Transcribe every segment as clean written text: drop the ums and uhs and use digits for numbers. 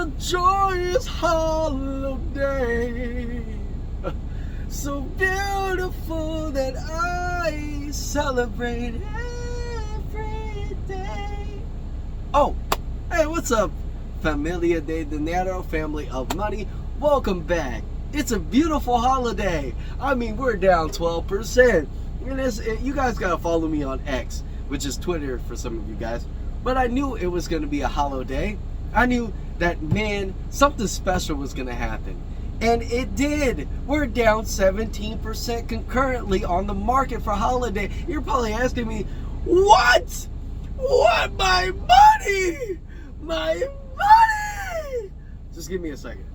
a joyous holiday, so beautiful that I celebrate every day. Oh, hey, what's up, Familia de Dinero, family of money? Welcome back. It's a beautiful holiday. I mean, we're down 12%. And you guys gotta follow me on X, which is Twitter for some of you guys. But I knew it was gonna be a holiday. I knew that, man, something special was gonna happen. And it did. We're down 17% concurrently on the market for holiday. You're probably asking me, what? What? My money? My money? Just give me a second.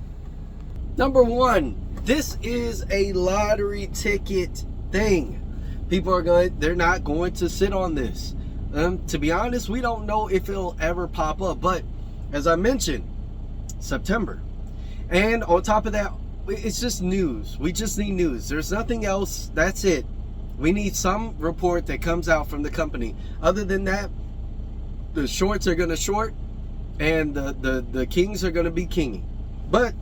Number one, this is a lottery ticket thing. People are they're not going to sit on this. To be honest, we don't know if it'll ever pop up. But as I mentioned, September. And on top of that, it's just news. We just need news. There's nothing else. That's it. We need some report that comes out from the company. Other than that, the shorts are going to short and the kings are going to be kinging. But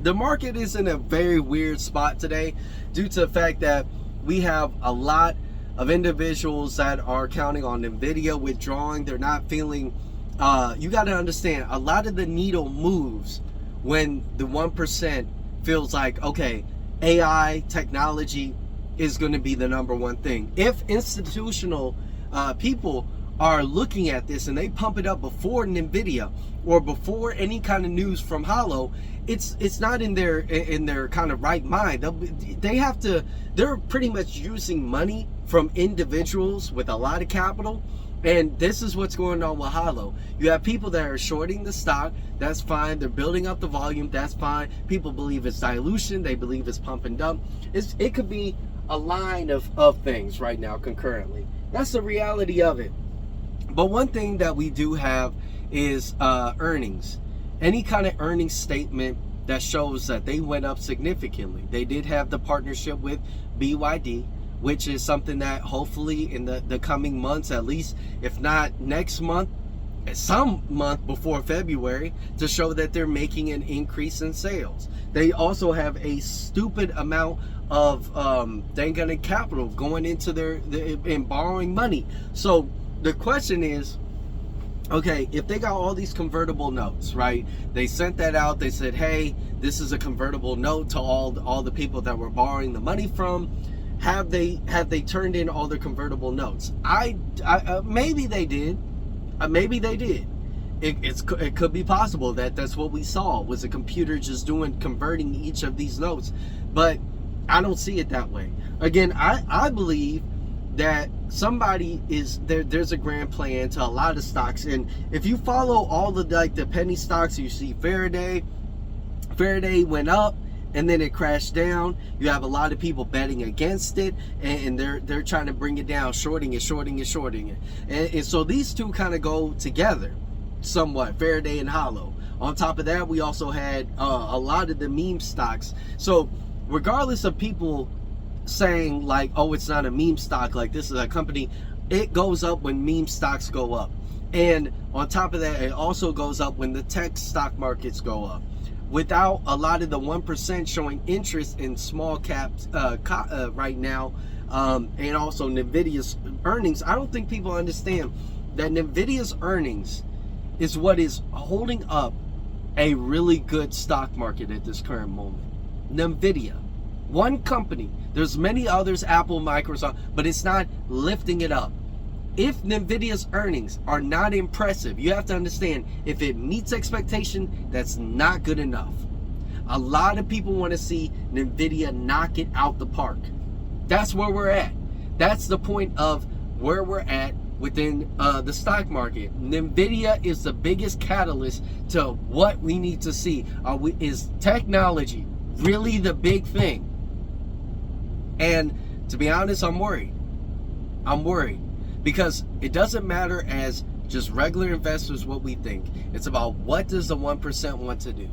the market is in a very weird spot today due to the fact that we have a lot of individuals that are counting on NVIDIA withdrawing. They're not feeling, you got to understand, a lot of the needle moves when the 1% feels like, okay, AI technology is going to be the number one thing. If institutional people are looking at this and they pump it up before NVIDIA or before any kind of news from HOLO, it's not in their kind of right mind. They're pretty much using money from individuals with a lot of capital, and this is what's going on with HOLO. You have people that are shorting the stock. That's fine. They're building up the volume. That's fine. People believe it's dilution. They believe it's pump and dump. It could be a line of things right now concurrently. That's the reality of it. But one thing that we do have is earnings. Any kind of earnings statement that shows that they went up significantly. They did have the partnership with BYD, which is something that hopefully in the coming months, at least if not next month, some month before February, to show that they're making an increase in sales. They also have a stupid amount of dang capital going into and borrowing money. So the question is, okay, if they got all these convertible notes, right? They sent that out. They said, hey, this is a convertible note to all the people that were borrowing the money from. Have they turned in all their convertible notes? Maybe they did. Maybe they did. It could be possible that that's what we saw, was a computer just converting each of these notes. But I don't see it that way. Again, I believe that somebody there's a grand plan to a lot of stocks. And if you follow all the penny stocks, you see Faraday went up and then it crashed down. You have a lot of people betting against it, and they're trying to bring it down, shorting it. And so these two kind of go together somewhat, Faraday and HOLO. On top of that, we also had a lot of the meme stocks. So regardless of people saying like, oh, it's not a meme stock, like this is a company, it goes up when meme stocks go up. And on top of that, it also goes up when the tech stock markets go up. Without a lot of the 1% showing interest in small caps right now, and also NVIDIA's earnings, I don't think people understand that NVIDIA's earnings is what is holding up a really good stock market at this current moment. NVIDIA, one company. There's many others, Apple, Microsoft, but it's not lifting it up. If NVIDIA's earnings are not impressive, you have to understand, if it meets expectation, that's not good enough. A lot of people want to see NVIDIA knock it out the park. That's where we're at. That's the point of where we're at within the stock market. NVIDIA is the biggest catalyst to what we need to see. Is technology really the big thing? And to be honest, I'm worried. Because it doesn't matter as just regular investors what we think. It's about, what does the 1% want to do?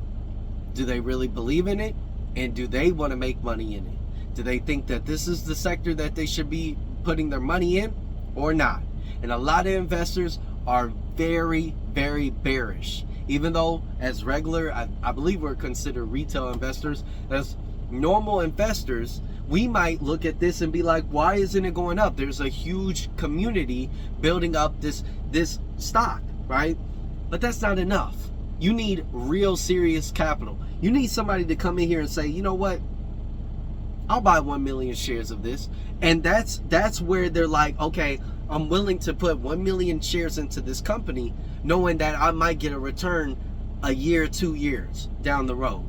Do they really believe in it? And do they want to make money in it? Do they think that this is the sector that they should be putting their money in or not? And a lot of investors are very, very bearish. Even though as regular, I believe we're considered retail investors, as normal investors, we might look at this and be like, why isn't it going up? There's a huge community building up this stock, right? But that's not enough. You need real serious capital. You need somebody to come in here and say, you know what? I'll buy 1 million shares of this. And that's where they're like, okay, I'm willing to put 1 million shares into this company, knowing that I might get a return a year, 2 years down the road.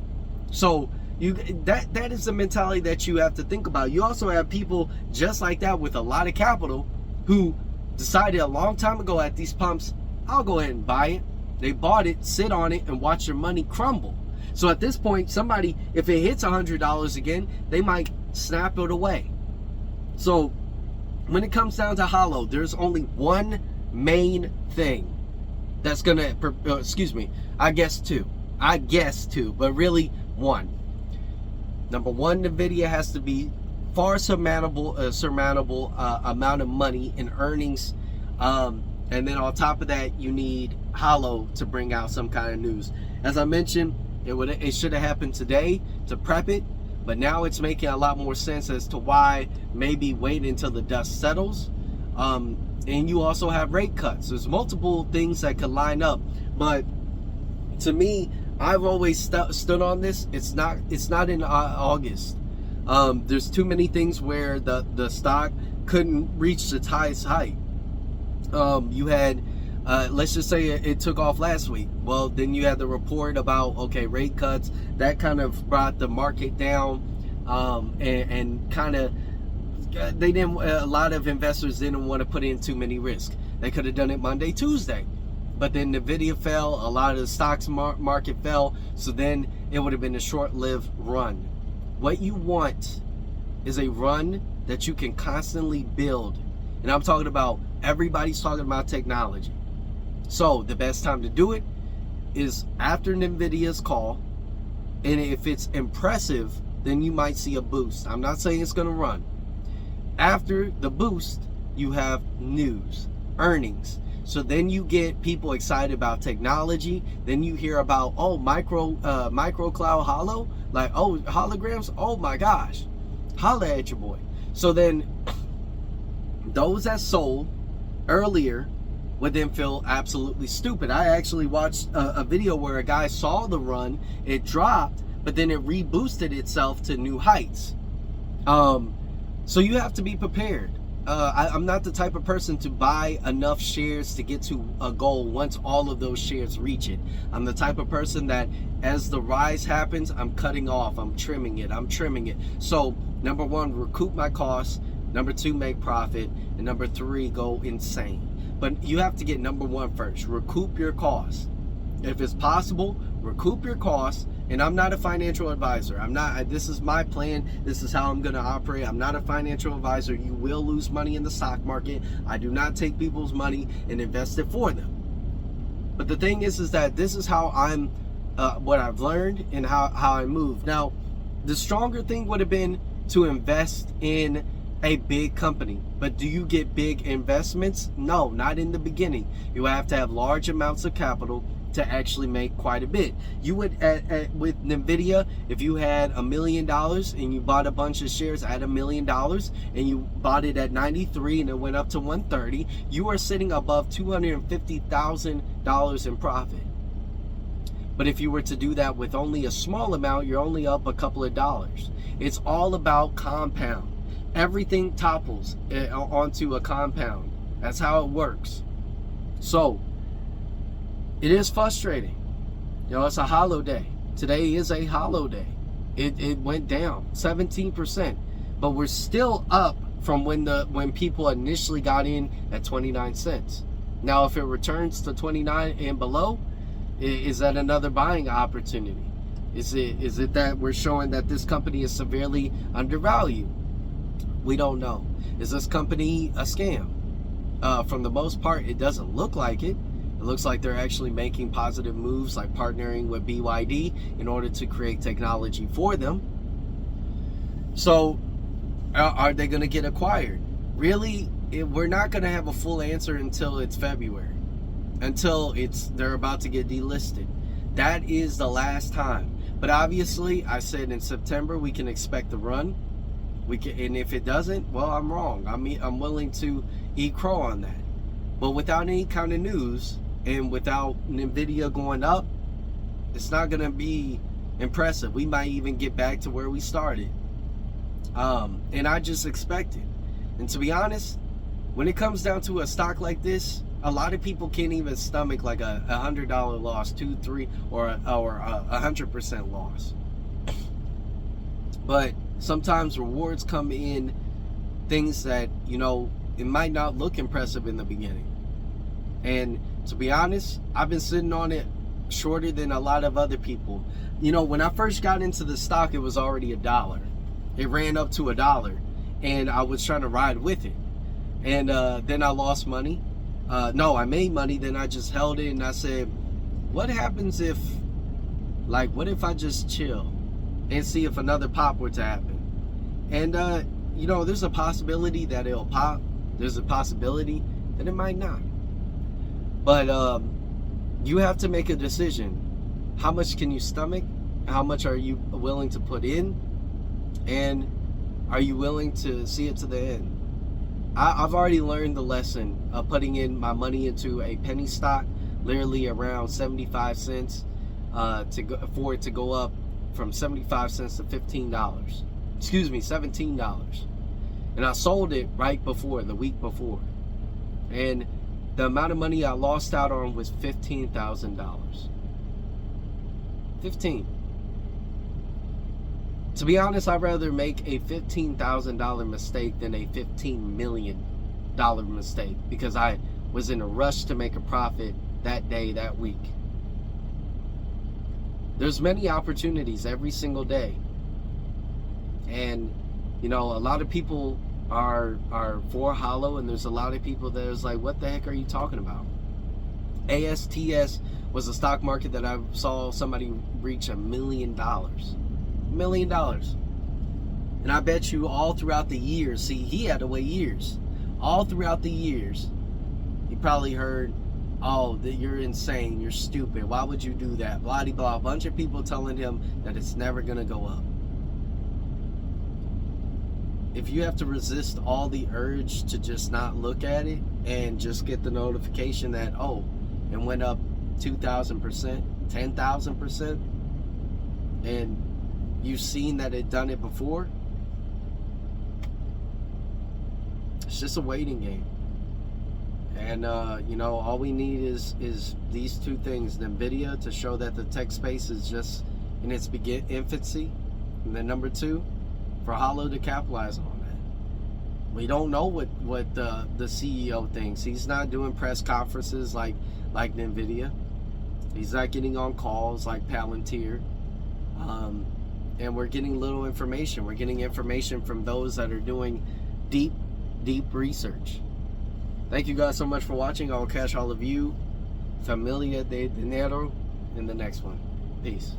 So that is the mentality that you have to think about. You also have people just like that with a lot of capital who decided a long time ago at these pumps, I'll go ahead and buy it. They bought it, sit on it, and watch their money crumble. So at this point, somebody, if it hits $100 again, they might snap it away. So when it comes down to HOLO, there's only one main thing that's gonna, I guess two, but really one. Number one, NVIDIA has to be far surmountable amount of money in earnings, and then on top of that, you need HOLO to bring out some kind of news. As I mentioned, it should have happened today to prep it, but now it's making a lot more sense as to why maybe wait until the dust settles. And you also have rate cuts. There's multiple things that could line up, but to me, I've always stood on this. It's not in August. There's too many things where the stock couldn't reach its highest height. You had let's just say it took off last week. Well, then you had the report about, okay, rate cuts. That kind of brought the market down, and kind of a lot of investors didn't want to put in too many risks. They could have done it Monday, Tuesday, but then NVIDIA fell, a lot of the stocks market fell, so then it would have been a short-lived run. What you want is a run that you can constantly build, and I'm talking about, everybody's talking about technology. So the best time to do it is after NVIDIA's call, and if it's impressive, then you might see a boost. I'm not saying it's going to run. After the boost, you have news, earnings. So then you get people excited about technology. Then you hear about, oh, MicroCloud HOLO, like, oh, holograms, oh my gosh, holla at your boy. So then those that sold earlier would then feel absolutely stupid. I actually watched a video where a guy saw the run, it dropped, but then it reboosted itself to new heights. So you have to be prepared. I'm not the type of person to buy enough shares to get to a goal once all of those shares reach it. I'm the type of person that as the rise happens, I'm cutting off, I'm trimming it. So number one, recoup my costs. Number two, make profit. And number three, go insane. But you have to get number one first, recoup your costs. If it's possible, recoup your costs. And I'm not a financial advisor. This is my plan. This is how I'm going to operate. I'm not a financial advisor. You will lose money in the stock market. I do not take people's money and invest it for them. But the thing is that this is how I'm, what I've learned and how I move. Now, the stronger thing would have been to invest in a big company. But do you get big investments? No, not in the beginning. You have to have large amounts of capital to actually make quite a bit. You would, with NVIDIA, if you had $1 million and you bought a bunch of shares at $1 million and you bought it at 93 and it went up to 130, you are sitting above $250,000 in profit. But if you were to do that with only a small amount, you're only up a couple of dollars. It's all about compound. Everything topples onto a compound. That's how it works. So it is frustrating. You know, it's a HOLO day. Today is a HOLO day. It went down 17%, but we're still up from when people initially got in at 29 cents. Now, if it returns to 29 and below, is that another buying opportunity? Is it that we're showing that this company is severely undervalued? We don't know. Is this company a scam? From the most part, it doesn't look like it. It looks like they're actually making positive moves, like partnering with BYD in order to create technology for them. So, are they going to get acquired? Really, we're not going to have a full answer until it's February. until they're about to get delisted. That is the last time. But obviously, I said in September we can expect a run. And if it doesn't, well, I'm wrong. I'm willing to eat crow on that. But without any kind of news and without Nvidia going up, it's not gonna be impressive. We might even get back to where we started. And I just expect it. And to be honest, when it comes down to a stock like this, a lot of people can't even stomach like a $100 loss, 2, 3, or a 100% loss. But sometimes rewards come in things that, you know, it might not look impressive in the beginning. And to be honest, I've been sitting on it shorter than a lot of other people. You know, when I first got into the stock, it was already $1. It ran up to $1, and I was trying to ride with it. And then I lost money. No, I made money. Then I just held it, and I said, what happens if, like, what if I just chill and see if another pop were to happen? And, you know, there's a possibility that it'll pop. There's a possibility that it might not. But you have to make a decision. How much can you stomach? How much are you willing to put in? And are you willing to see it to the end? I've already learned the lesson of putting in my money into a penny stock, literally around 75 cents, for it to go up from 75 cents to $15. Excuse me, $17. And I sold it right before, the week before. And the amount of money I lost out on was $15,000. 15. To be honest, I'd rather make a $15,000 mistake than a $15 million mistake, because I was in a rush to make a profit that day, that week. There's many opportunities every single day. And, you know, a lot of people are for HOLO, and there's a lot of people that is like, what the heck are you talking about? ASTS was a stock market that I saw somebody reach $1 million. $1 million. And I bet you all throughout the years, see, he had to wait years. All throughout the years, he probably heard, oh, that you're insane, you're stupid, why would you do that? Blah, blah, blah. A bunch of people telling him that it's never going to go up. If you have to resist all the urge to just not look at it and just get the notification that, oh, it went up 2,000%, 10,000%, and you've seen that it done it before, it's just a waiting game. And you know, all we need is these two things: Nvidia to show that the tech space is just in its infancy, and then number two, for HOLO to capitalize on that. We don't know what the CEO thinks. He's not doing press conferences like Nvidia. He's not getting on calls like Palantir. And we're getting little information. We're getting information from those that are doing deep research. Thank you guys so much for watching. I will catch all of you, familia de dinero, in the next one. Peace.